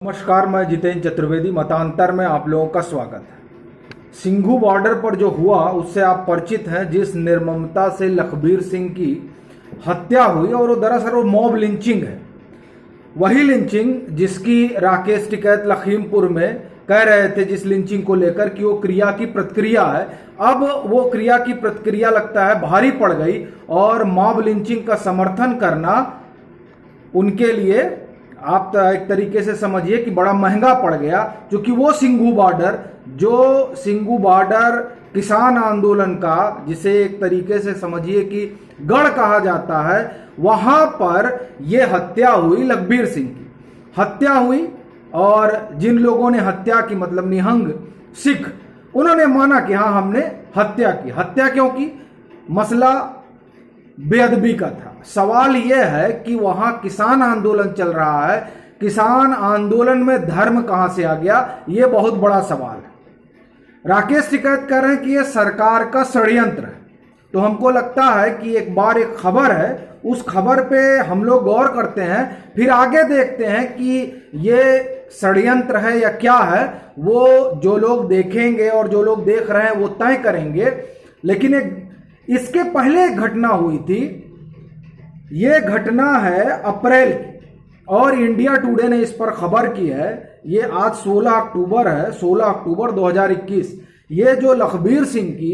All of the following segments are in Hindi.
नमस्कार, मैं जितेंद्र चतुर्वेदी। मतांतर में आप लोगों का स्वागत है। सिंघू बॉर्डर पर जो हुआ उससे आप परिचित हैं। जिस निर्ममता से लखबीर सिंह की हत्या हुई और वो दरअसल वो मॉब लिंचिंग है, वही लिंचिंग जिसकी राकेश टिकैत लखीमपुर में कह रहे थे, जिस लिंचिंग को लेकर कि वो क्रिया की प्रतिक्रिया है। अब वो क्रिया की प्रतिक्रिया लगता है भारी पड़ गई और मॉब लिंचिंग का समर्थन करना उनके लिए आप एक तरीके से समझिए कि बड़ा महंगा पड़ गया, क्योंकि वो सिंघू बॉर्डर किसान आंदोलन का, जिसे एक तरीके से समझिए कि गढ़ कहा जाता है, वहां पर यह हत्या हुई। लखबीर सिंह की हत्या हुई और जिन लोगों ने हत्या की, मतलब निहंग सिख, उन्होंने माना कि हाँ, हमने हत्या की। हत्या क्यों की? मसला बेअदबी का था। सवाल यह है कि वहां किसान आंदोलन चल रहा है, किसान आंदोलन में धर्म कहां से आ गया? यह बहुत बड़ा सवाल है। राकेश टिकैत कह रहे हैं कि यह सरकार का षड्यंत्र है। तो हमको लगता है कि एक बार एक खबर है, उस खबर पे हम लोग गौर करते हैं, फिर आगे देखते हैं कि ये षड्यंत्र है या क्या है। वो जो लोग देखेंगे और जो लोग देख रहे हैं वो तय करेंगे। लेकिन इसके पहले एक घटना हुई थी। ये घटना है अप्रैल की और इंडिया टुडे ने इस पर खबर की है। ये आज 16 अक्टूबर है, 16 अक्टूबर 2021। ये जो लखबीर सिंह की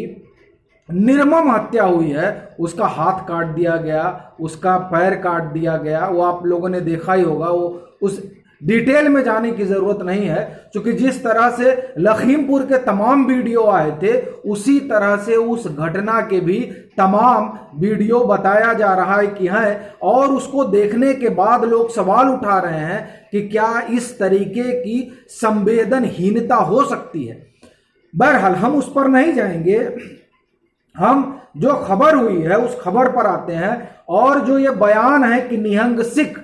निर्मम हत्या हुई है, उसका हाथ काट दिया गया, उसका पैर काट दिया गया। वो आप लोगों ने देखा ही होगा। वो उस डिटेल में जाने की जरूरत नहीं है, क्योंकि जिस तरह से लखीमपुर के तमाम वीडियो आए थे, उसी तरह से उस घटना के भी तमाम वीडियो बताया जा रहा है कि है। और उसको देखने के बाद लोग सवाल उठा रहे हैं कि क्या इस तरीके की संवेदनहीनता हो सकती है। बहरहाल हम उस पर नहीं जाएंगे। हम जो खबर हुई है उस खबर पर आते हैं। और जो ये बयान है कि निहंग सिख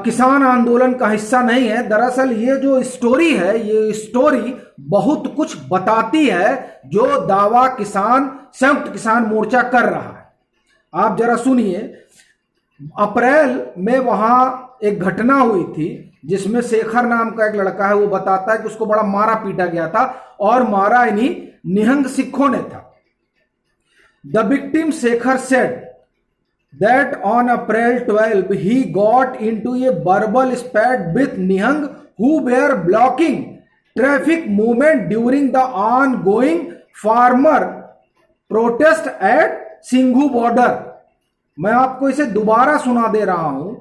किसान आंदोलन का हिस्सा नहीं है, दरअसल ये जो स्टोरी है, ये स्टोरी बहुत कुछ बताती है जो दावा संयुक्त किसान मोर्चा कर रहा है। आप जरा सुनिए। अप्रैल में वहां एक घटना हुई थी जिसमें शेखर नाम का एक लड़का है, वो बताता है कि उसको बड़ा मारा पीटा गया था और मारा इन्हीं निहंग सिखों ने था। The victim Shekhar said that on April 12 he got into a verbal spat with Nihang who were blocking traffic movement during the ongoing farmer protest at Singhu border। मैं आपको इसे दोबारा सुना दे रहा हूं।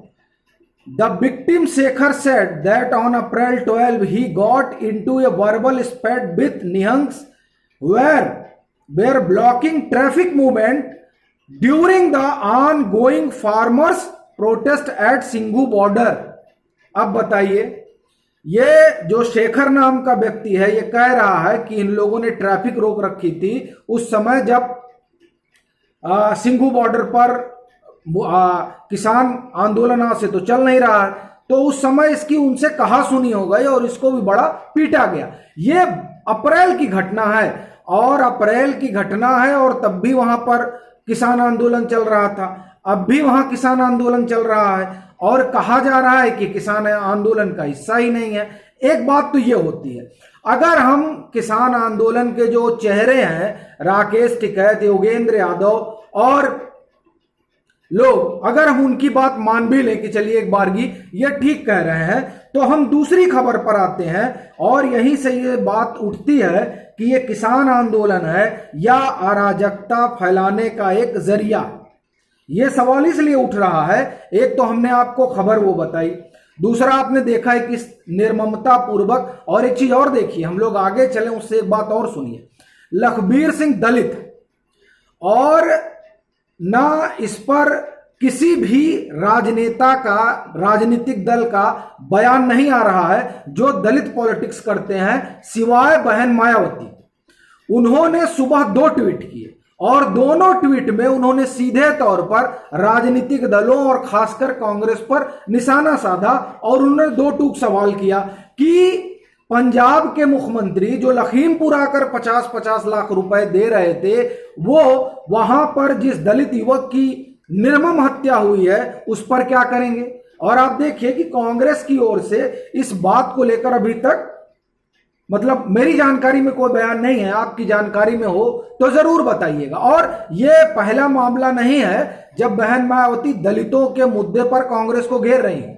The victim Shekhar said that on April 12 he got into a verbal spat with Nihangs were blocking traffic movement during the ongoing farmers protest at Singhu border. अब बताइए, ये जो शेखर नाम का व्यक्ति है, ये कह रहा है कि इन लोगों ने ट्रैफिक रोक रखी थी उस समय जब सिंघू बॉर्डर पर किसान आंदोलन से तो चल नहीं रहा है, तो उस समय इसकी उनसे कहा सुनी हो गई और इसको भी बड़ा पीटा गया। ये अप्रैल की घटना है और तब भी वहां पर किसान आंदोलन चल रहा था। अब भी वहां किसान आंदोलन चल रहा है और कहा जा रहा है कि किसान आंदोलन का हिस्सा ही नहीं है। एक बात तो ये होती है, अगर हम किसान आंदोलन के जो चेहरे हैं, राकेश टिकैत, योगेंद्र यादव और लोग, अगर हम उनकी बात मान भी लें कि चलिए एक बारगी ये ठीक कह रहे हैं, तो हम दूसरी खबर पर आते हैं और यहीं से ये बात उठती है कि ये किसान आंदोलन है या अराजकता फैलाने का एक जरिया। ये सवाल इसलिए उठ रहा है, एक तो हमने आपको खबर वो बताई, दूसरा आपने देखा है कि निर्ममता पूर्वक, और एक चीज और देखिए, हम लोग आगे चले उससे एक बात और सुनिए। लखबीर सिंह दलित और ना इस पर किसी भी राजनेता का, राजनीतिक दल का बयान नहीं आ रहा है जो दलित पॉलिटिक्स करते हैं, सिवाय बहन मायावती। उन्होंने सुबह 2 ट्वीट किए और दोनों ट्वीट में उन्होंने सीधे तौर पर राजनीतिक दलों और खासकर कांग्रेस पर निशाना साधा और उन्होंने 2 टूक सवाल किया कि पंजाब के मुख्यमंत्री जो लखीमपुर आकर 50-50 लाख रुपए दे रहे थे, वो वहां पर जिस दलित युवक की निर्मम हत्या हुई है उस पर क्या करेंगे। और आप देखिए कि कांग्रेस की ओर से इस बात को लेकर अभी तक, मतलब मेरी जानकारी में कोई बयान नहीं है, आपकी जानकारी में हो तो जरूर बताइएगा। और यह पहला मामला नहीं है जब बहन मायावती दलितों के मुद्दे पर कांग्रेस को घेर रही हो।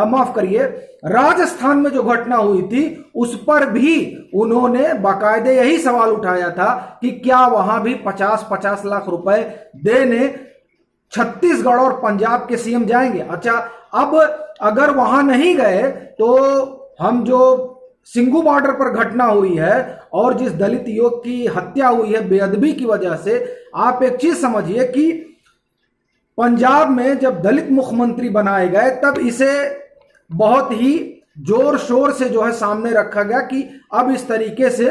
माफ करिए, राजस्थान में जो घटना हुई थी उस पर भी उन्होंने बाकायदे यही सवाल उठाया था कि क्या वहां भी 50-50 लाख रुपए देने छत्तीसगढ़ और पंजाब के सीएम जाएंगे। अच्छा, अब अगर वहां नहीं गए तो हम जो सिंघू बॉर्डर पर घटना हुई है और जिस दलित युवक की हत्या हुई है बेअदबी की वजह से, आप एक चीज समझिए कि पंजाब में जब दलित मुख्यमंत्री बनाए गए तब इसे बहुत ही जोर शोर से जो है सामने रखा गया कि अब इस तरीके से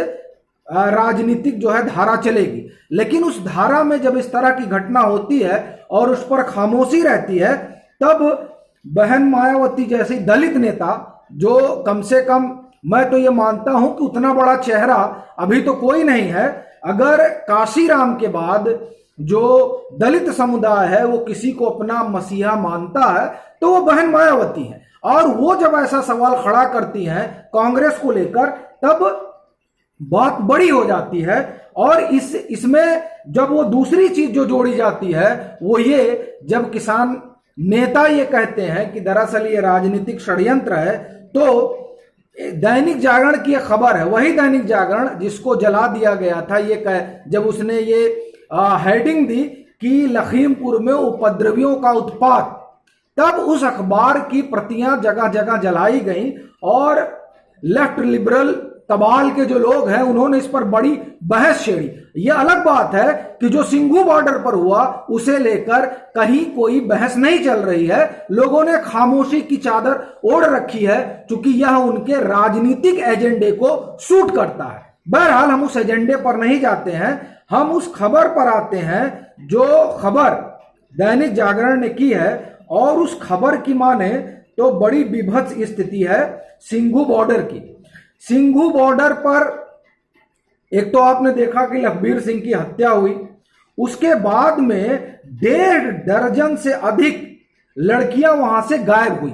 राजनीतिक जो है धारा चलेगी। लेकिन उस धारा में जब इस तरह की घटना होती है और उस पर खामोशी रहती है, तब बहन मायावती जैसी दलित नेता, जो कम से कम मैं तो ये मानता हूं कि उतना बड़ा चेहरा अभी तो कोई नहीं है, अगर काशीराम के बाद जो दलित समुदाय है वो किसी को अपना मसीहा मानता है तो वो बहन मायावती है। और वो जब ऐसा सवाल खड़ा करती हैं कांग्रेस को लेकर, तब बात बड़ी हो जाती है। और इसमें जब वो दूसरी चीज जो जोड़ी जाती है वो ये, जब किसान नेता ये कहते हैं कि दरअसल ये राजनीतिक षड्यंत्र है, तो दैनिक जागरण की एक खबर है, वही दैनिक जागरण जिसको जला दिया गया था, ये जब उसने ये हेडिंग दी कि लखीमपुर में उपद्रवियों का उत्पात, तब उस अखबार की प्रतियां जगह जगह जलाई गई और लेफ्ट लिबरल तबाल के जो लोग हैं उन्होंने इस पर बड़ी बहस छेड़ी। यह अलग बात है कि जो सिंघू बॉर्डर पर हुआ उसे लेकर कहीं कोई बहस नहीं चल रही है, लोगों ने खामोशी की चादर ओढ़ रखी है क्योंकि यह उनके राजनीतिक एजेंडे को सूट करता है। बहरहाल हम उस एजेंडे पर नहीं जाते हैं, हम उस खबर पर आते हैं जो खबर दैनिक जागरण ने की है। और उस खबर की माने तो बड़ी विभत्स स्थिति है सिंघू बॉर्डर की। सिंघू बॉर्डर पर एक तो आपने देखा कि लखबीर सिंह की हत्या हुई, उसके बाद में 1.5 दर्जन से अधिक लड़कियां वहां से गायब हुई।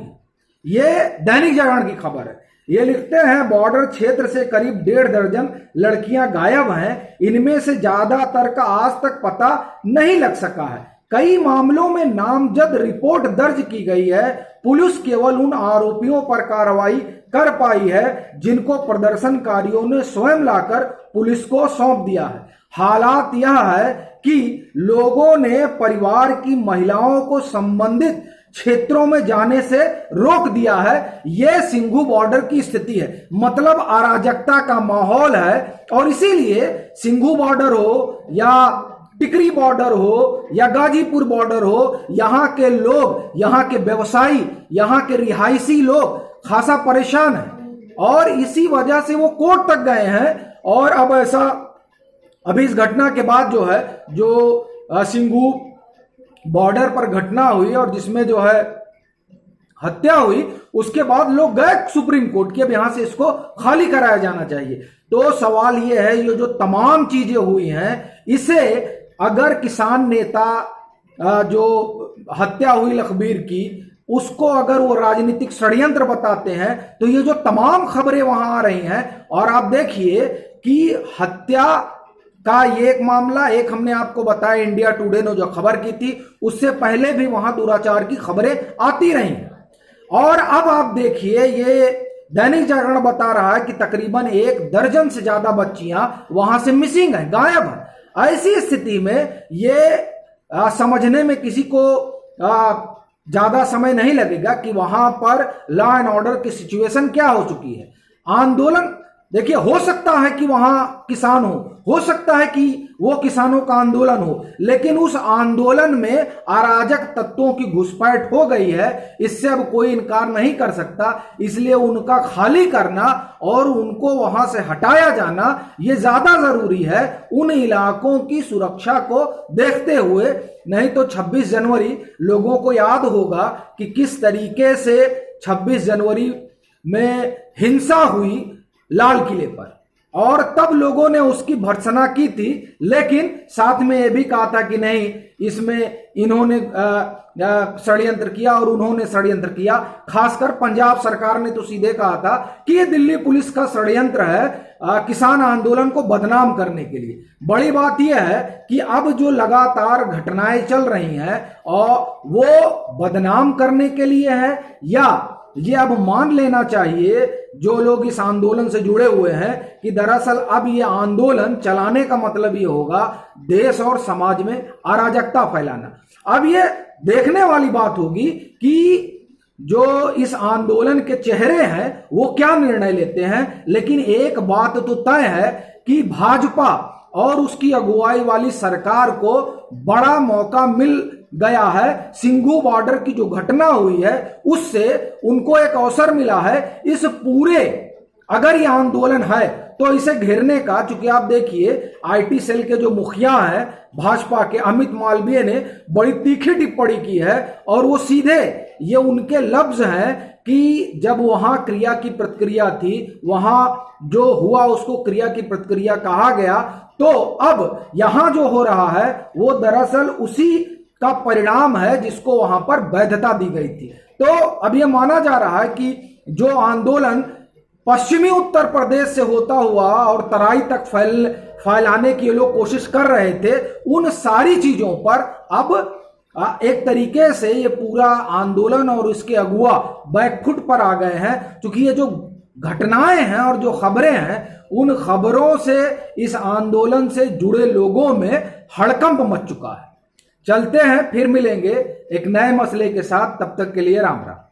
ये दैनिक जागरण की खबर है। ये लिखते हैं बॉर्डर क्षेत्र से करीब 1.5 दर्जन लड़कियां गायब हैं, इनमें से ज्यादातर का आज तक पता नहीं लग सका है। कई मामलों में नामजद रिपोर्ट दर्ज की गई है। पुलिस केवल उन आरोपियों पर कार्रवाई कर पाई है जिनको प्रदर्शनकारियों ने स्वयं लाकर पुलिस को सौंप दिया है। हालात यह है कि लोगों ने परिवार की महिलाओं को संबंधित क्षेत्रों में जाने से रोक दिया है। यह सिंघू बॉर्डर की स्थिति है, मतलब अराजकता का माहौल है। और इसीलिए सिंघू बॉर्डर हो या टिकरी बॉर्डर हो या गाजीपुर बॉर्डर हो, यहाँ के लोग, यहाँ के व्यवसायी, यहाँ के रिहायशी लोग खासा परेशान है और इसी वजह से वो कोर्ट तक गए हैं। और अब ऐसा, अभी इस घटना के बाद जो है, जो सिंघू बॉर्डर पर घटना हुई और जिसमें जो है हत्या हुई, उसके बाद लोग गए सुप्रीम कोर्ट की, अब यहां से इसको खाली कराया जाना चाहिए। तो सवाल ये है, ये जो तमाम चीजें हुई हैं, इसे अगर किसान नेता जो हत्या हुई लखबीर की, उसको अगर वो राजनीतिक षड्यंत्र बताते हैं तो ये जो तमाम खबरें वहां आ रही हैं, और आप देखिए कि हत्या का ये एक मामला, एक हमने आपको बताया इंडिया टुडे ने जो खबर की थी, उससे पहले भी वहां दुराचार की खबरें आती रही। और अब आप देखिए ये दैनिक जागरण बता रहा है कि तकरीबन 1 दर्जन से ज्यादा बच्चियां वहां से मिसिंग हैं, गायब हैं। ऐसी स्थिति में ये समझने में किसी को ज्यादा समय नहीं लगेगा कि वहां पर लॉ एंड ऑर्डर की सिचुएशन क्या हो चुकी है। आंदोलन, देखिए, हो सकता है कि वहां किसान हो सकता है कि वो किसानों का आंदोलन हो, लेकिन उस आंदोलन में अराजक तत्वों की घुसपैठ हो गई है, इससे अब कोई इनकार नहीं कर सकता। इसलिए उनका खाली करना और उनको वहां से हटाया जाना ये ज्यादा जरूरी है उन इलाकों की सुरक्षा को देखते हुए। नहीं तो 26 जनवरी लोगों को याद होगा कि किस तरीके से 26 जनवरी में हिंसा हुई लाल किले पर। और तब लोगों ने उसकी भर्त्सना की थी, लेकिन साथ में यह भी कहा था कि नहीं, इसमें इन्होंने षड्यंत्र किया और उन्होंने षड्यंत्र किया। खासकर पंजाब सरकार ने तो सीधे कहा था कि ये दिल्ली पुलिस का षड्यंत्र है किसान आंदोलन को बदनाम करने के लिए। बड़ी बात यह है कि अब जो लगातार घटनाएं चल रही हैं और वो बदनाम करने के लिए है, या ये अब मान लेना चाहिए जो लोग इस आंदोलन से जुड़े हुए हैं कि दरअसल अब ये आंदोलन चलाने का मतलब ये होगा देश और समाज में अराजकता फैलाना। अब ये देखने वाली बात होगी कि जो इस आंदोलन के चेहरे हैं वो क्या निर्णय लेते हैं। लेकिन एक बात तो तय है कि भाजपा और उसकी अगुवाई वाली सरकार को बड़ा मौका मिल गया है। सिंघू बॉर्डर की जो घटना हुई है उससे उनको एक अवसर मिला है इस पूरे, अगर ये आंदोलन है तो इसे घेरने का। चूंकि आप देखिए आईटी सेल के जो मुखिया हैं भाजपा के, अमित मालवीय ने बड़ी तीखी टिप्पणी की है और वो सीधे ये उनके लफ्ज हैं कि जब वहां क्रिया की प्रतिक्रिया थी, वहां जो हुआ उसको क्रिया की प्रतिक्रिया कहा गया, तो अब यहां जो हो रहा है वो दरअसल उसी का परिणाम है जिसको वहां पर वैधता दी गई थी। तो अब यह माना जा रहा है कि जो आंदोलन पश्चिमी उत्तर प्रदेश से होता हुआ और तराई तक फैलाने की ये लोग कोशिश कर रहे थे, उन सारी चीजों पर अब एक तरीके से ये पूरा आंदोलन और इसके अगुआ बैकफुट पर आ गए हैं। क्योंकि ये जो घटनाएं हैं और जो खबरें हैं, उन खबरों से इस आंदोलन से जुड़े लोगों में हड़कंप मच चुका है। चलते हैं, फिर मिलेंगे एक नए मसले के साथ। तब तक के लिए राम राम।